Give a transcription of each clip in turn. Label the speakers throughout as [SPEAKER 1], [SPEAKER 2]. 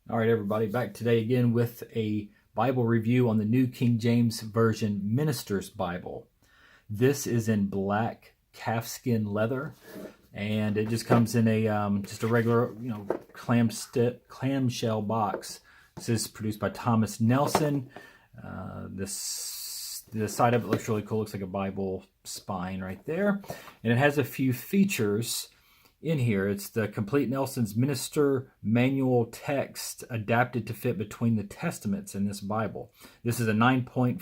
[SPEAKER 1] All right, everybody, back today again with a Bible review on the New King James Version Minister's Bible. This is in black calfskin leather, and it just comes in a just a regular, clamshell box. This is produced by Thomas Nelson. The side of it looks really cool. Looks like a Bible spine right there, and it has a few features in here. It's the Complete Nelson's Minister Manual text adapted to fit between the Testaments in this Bible. This is a 9-point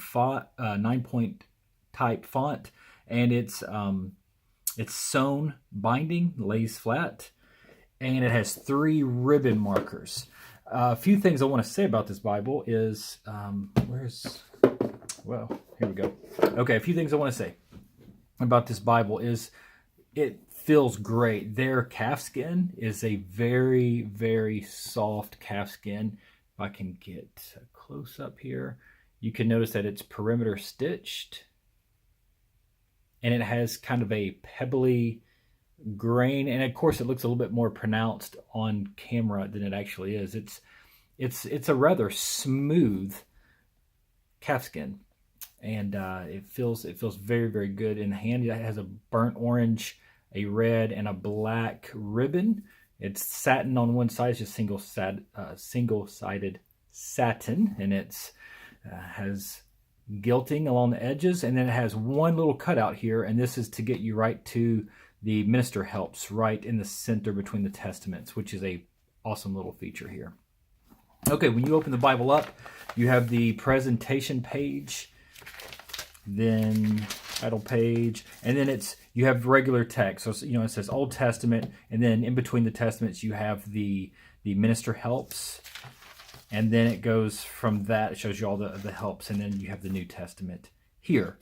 [SPEAKER 1] type font, and it's sewn binding, lays flat, and it has 3 ribbon markers. A few things I want to say about this Bible is, here we go. Okay, a few things I want to say about this Bible is it feels great. Their calfskin is a very, very soft calfskin. If I can get a close up here, you can notice that it's perimeter stitched, and it has kind of a pebbly grain, and of course it looks a little bit more pronounced on camera than it actually is. It's a rather smooth calfskin, and it feels very, very good in the hand. It has a burnt orange, a red, and a black ribbon. It's satin on one side. It's just single-sided satin, and it's has gilting along the edges, and then it has one little cutout here, and this is to get you right to the minister helps right in the center between the testaments, which is a awesome little feature here. Okay, when you open the Bible up, you have the presentation page, then title page, and then you have regular text. So it says Old Testament, and then in between the testaments you have the minister helps, and then it goes from that. It shows you all the helps, and then you have the New Testament here.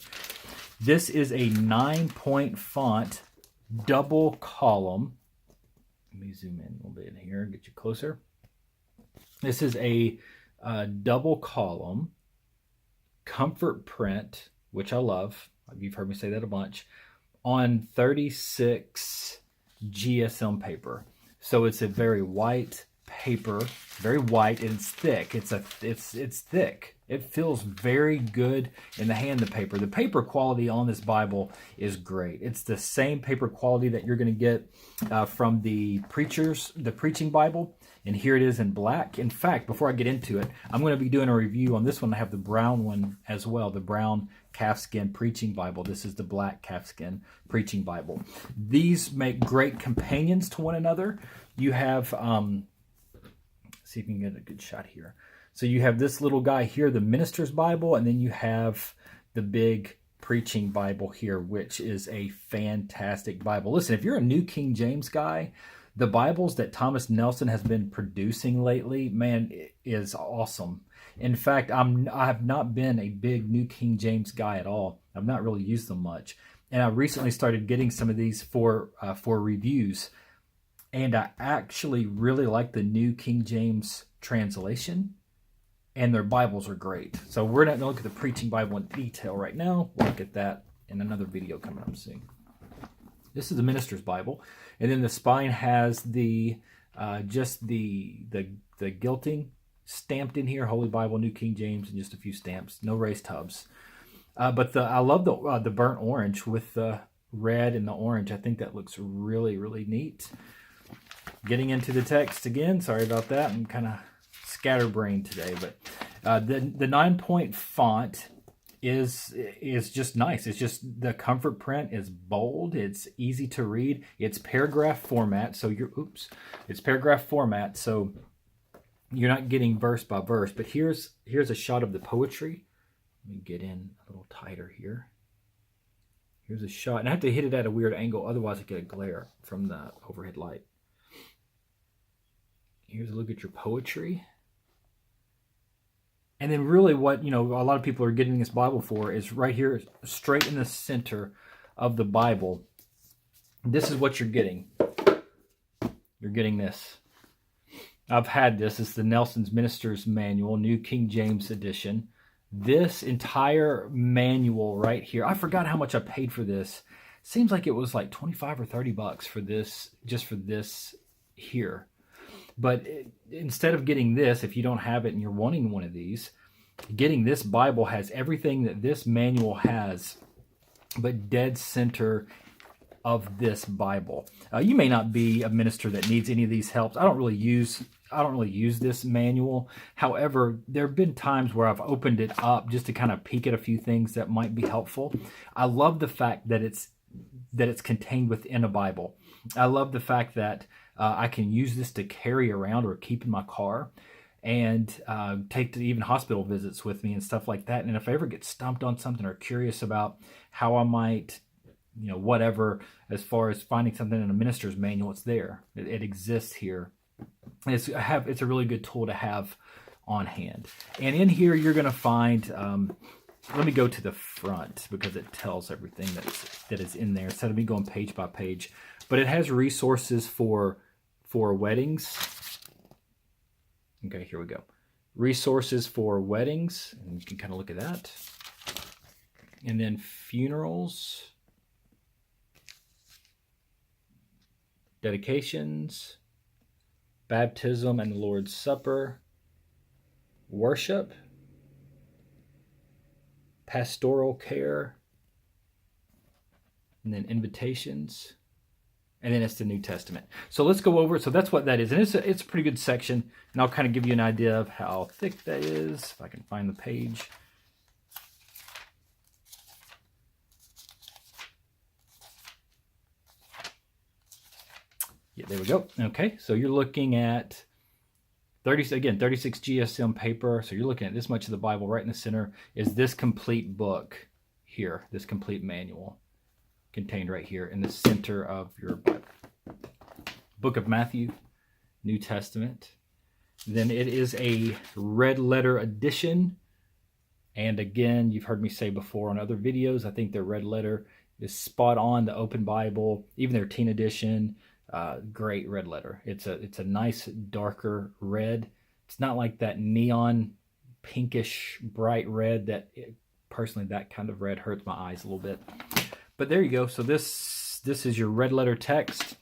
[SPEAKER 1] This is a 9-point font, double column. Let me zoom in a little bit here and get you closer. This is a double column comfort print, which I love. You've heard me say that a bunch, on 36 GSM paper. So it's a very white paper, very white, and it's thick. It's thick. It feels very good in the hand, the paper. The paper quality on this Bible is great. It's the same paper quality that you're going to get from the preaching Bible. And here it is in black. In fact, before I get into it, I'm going to be doing a review on this one. I have the brown one as well, the brown calfskin preaching Bible. This is the black calfskin preaching Bible. These make great companions to one another. You have, see if you can get a good shot here. So you have this little guy here, the minister's Bible, and then you have the big preaching Bible here, which is a fantastic Bible. Listen, if you're a New King James guy, the Bibles that Thomas Nelson has been producing lately, man, is awesome. In fact, I have not been a big New King James guy at all. I've not really used them much. And I recently started getting some of these for reviews. And I actually really like the New King James translation. And their Bibles are great. So we're not going to look at the preaching Bible in detail right now. We'll look at that in another video coming up soon. This is the minister's Bible, and then the spine has the gilting stamped in here. Holy Bible, New King James, and just a few stamps. No raised tubs. But I love the burnt orange with the red and the orange. I think that looks really, really neat. Getting into the text again. Sorry about that. I'm kind of scatterbrained today, but the 9-point font is just nice. It's just the comfort print is bold. It's easy to read. It's paragraph format. So it's paragraph format. So you're not getting verse by verse. But here's a shot of the poetry. Let me get in a little tighter here. Here's a shot, and I have to hit it at a weird angle, otherwise I get a glare from the overhead light. Here's a look at your poetry. And then really what, a lot of people are getting this Bible for is right here, straight in the center of the Bible. This is what you're getting. You're getting this. I've had this. It's the Nelson's Minister's Manual, New King James Edition. This entire manual right here, I forgot how much I paid for this. Seems like it was like $25 or $30 for this, just for this here. But instead of getting this, if you don't have it and you're wanting one of these, getting this Bible has everything that this manual has, but dead center of this Bible. You may not be a minister that needs any of these helps. I don't really use this manual. However, there have been times where I've opened it up just to kind of peek at a few things that might be helpful. I love the fact that it's contained within a Bible. I love the fact that I can use this to carry around or keep in my car, and take to even hospital visits with me and stuff like that. And if I ever get stumped on something or curious about how I might, whatever, as far as finding something in a minister's manual, it's there. It exists here. It's a really good tool to have on hand. And in here, you're going to find, let me go to the front because it tells everything that is in there instead of me going page by page. But it has resources for weddings. Okay, here we go. Resources for weddings, and you can kind of look at that. And then funerals, dedications, baptism and the Lord's Supper, worship, pastoral care, and then invitations. And then it's the New Testament. So let's go over it. So that's what that is. And it's a pretty good section. And I'll kind of give you an idea of how thick that is, if I can find the page. Yeah, there we go. Okay, so you're looking at 36 GSM paper. So you're looking at this much of the Bible. Right in the center is this complete book here, this complete manual, contained right here in the center of your Bible. Book of Matthew, New Testament. Then it is a red letter edition. And again, you've heard me say before on other videos, I think their red letter is spot on. The Open Bible, even their teen edition, great red letter. It's a nice darker red. It's not like that neon pinkish bright red personally, that kind of red hurts my eyes a little bit. But there you go. So this is your red letter text.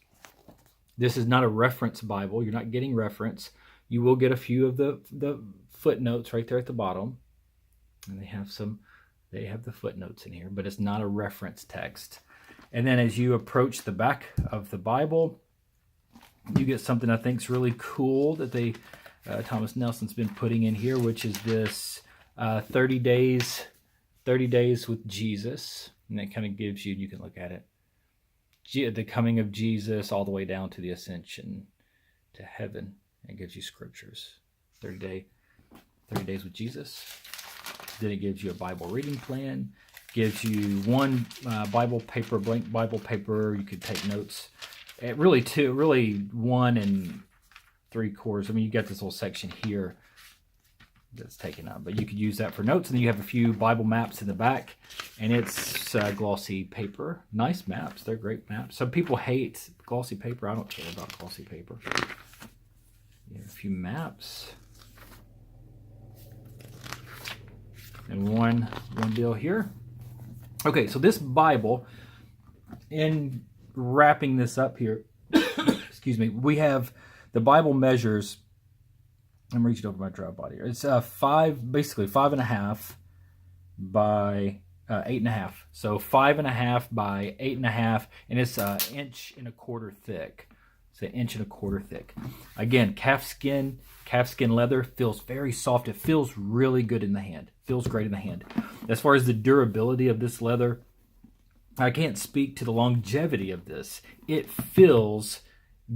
[SPEAKER 1] This is not a reference Bible. You're not getting reference. You will get a few of the footnotes right there at the bottom. And they have the footnotes in here, but it's not a reference text. And then as you approach the back of the Bible, you get something I think is really cool that Thomas Nelson's been putting in here, which is this 30 days with Jesus. And that kind of gives you can look at it, the coming of Jesus all the way down to the ascension to heaven. It gives you scriptures. 30 days with Jesus. Then it gives you a Bible reading plan. Gives you one Bible paper, blank Bible paper. You could take notes. Really 1 3/4. I mean, you got this little section here that's taken up, but you could use that for notes. And then you have a few Bible maps in the back, and it's glossy paper. Nice maps. They're great maps. Some people hate glossy paper. I don't care about glossy paper. You have a few maps. And one deal here. Okay, so this Bible, in wrapping this up here, excuse me, we have the Bible measures. I'm reaching over my dry body here. It's basically 5.5 by 8.5. So 5.5 by 8.5, and it's 1.25 inches thick. It's 1.25 inches thick. Again, calfskin leather feels very soft. It feels really good in the hand. Feels great in the hand. As far as the durability of this leather, I can't speak to the longevity of this. It feels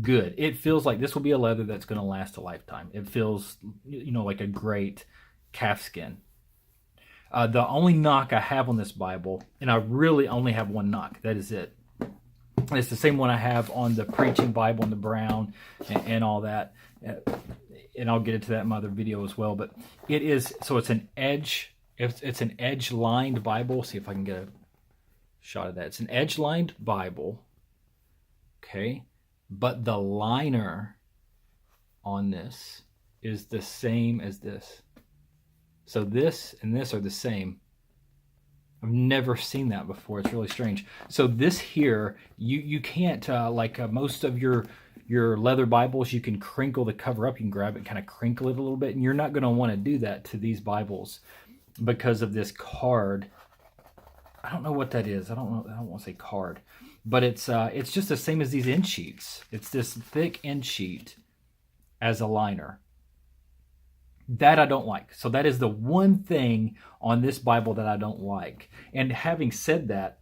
[SPEAKER 1] good. It feels like this will be a leather that's going to last a lifetime. It feels, like a great calfskin. The only knock I have on this Bible, and I really only have one knock, that is it. It's the same one I have on the preaching Bible in the brown and all that. And I'll get into that in my other video as well. But it's an edge lined Bible. See if I can get a shot of that. It's an edge lined Bible. Okay. But the liner on this is the same as this. So this and this are the same. I've never seen that before. It's really strange. So this here, you can't, like most of your your leather Bibles, you can crinkle the cover up. You can grab it, kind of crinkle it a little bit, and you're not going to want to do that to these Bibles because of this card. I don't know what that is. I don't know. I don't want to say card, but it's just the same as these end sheets. It's this thick end sheet as a liner. That I don't like. So that is the one thing on this Bible that I don't like. And having said that,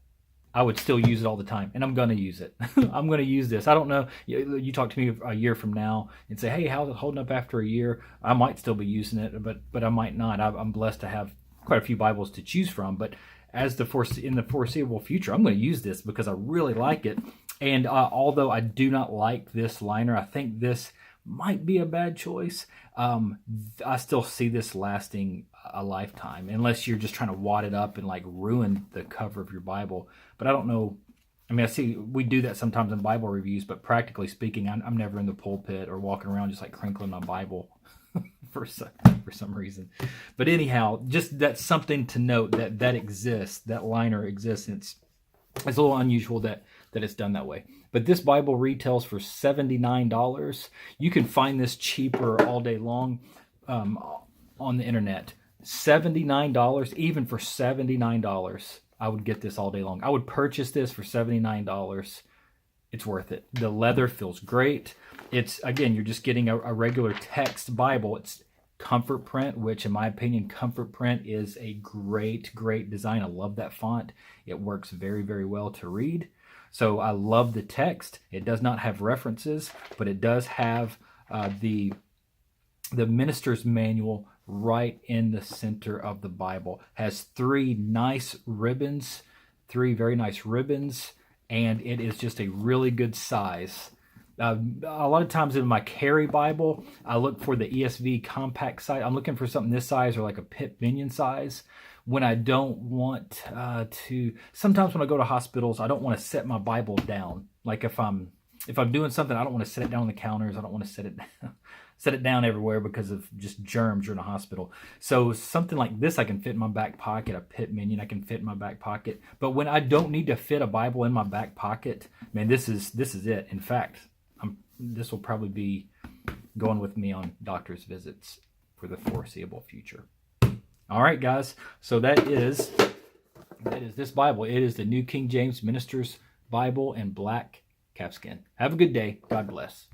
[SPEAKER 1] I would still use it all the time, and I'm going to use it. I'm going to use this. I don't know. You talk to me a year from now and say, "Hey, how's it holding up after a year?" I might still be using it, but I might not. I'm blessed to have quite a few Bibles to choose from. But in the foreseeable future, I'm going to use this because I really like it. And although I do not like this liner, I think this might be a bad choice. I still see this lasting a lifetime, unless you're just trying to wad it up and like ruin the cover of your Bible. But I don't know. I mean, I see we do that sometimes in Bible reviews, but practically speaking, I'm never in the pulpit or walking around just like crinkling my Bible for some reason. But anyhow, just that's something to note that exists. That liner exists. And it's a little unusual that it's done that way. But this Bible retails for $79. You can find this cheaper all day long on the internet. $79, even for $79, I would get this all day long. I would purchase this for $79. It's worth it. The leather feels great. It's, again, you're just getting a regular text Bible. It's comfort print, which in my opinion, comfort print is a great design. I love that font. It works very, very well to read. So I love the text. It does not have references, but it does have the minister's manual right in the center of the Bible. Has three very nice ribbons, and it is just a really good size. A lot of times in my carry Bible, I look for the ESV compact size. I'm looking for something this size or like a Pip Minion size. When I don't want sometimes when I go to hospitals, I don't want to set my Bible down. Like if I'm doing something, I don't want to set it down on the counters. I don't want to set it down everywhere because of just germs. You're in a hospital. So something like this I can fit in my back pocket. A Pip Minion I can fit in my back pocket. But when I don't need to fit a Bible in my back pocket, man, this is it. In fact, this will probably be going with me on doctor's visits for the foreseeable future. All right, guys. So that is this Bible. It is the New King James Minister's Bible in black calfskin. Have a good day. God bless.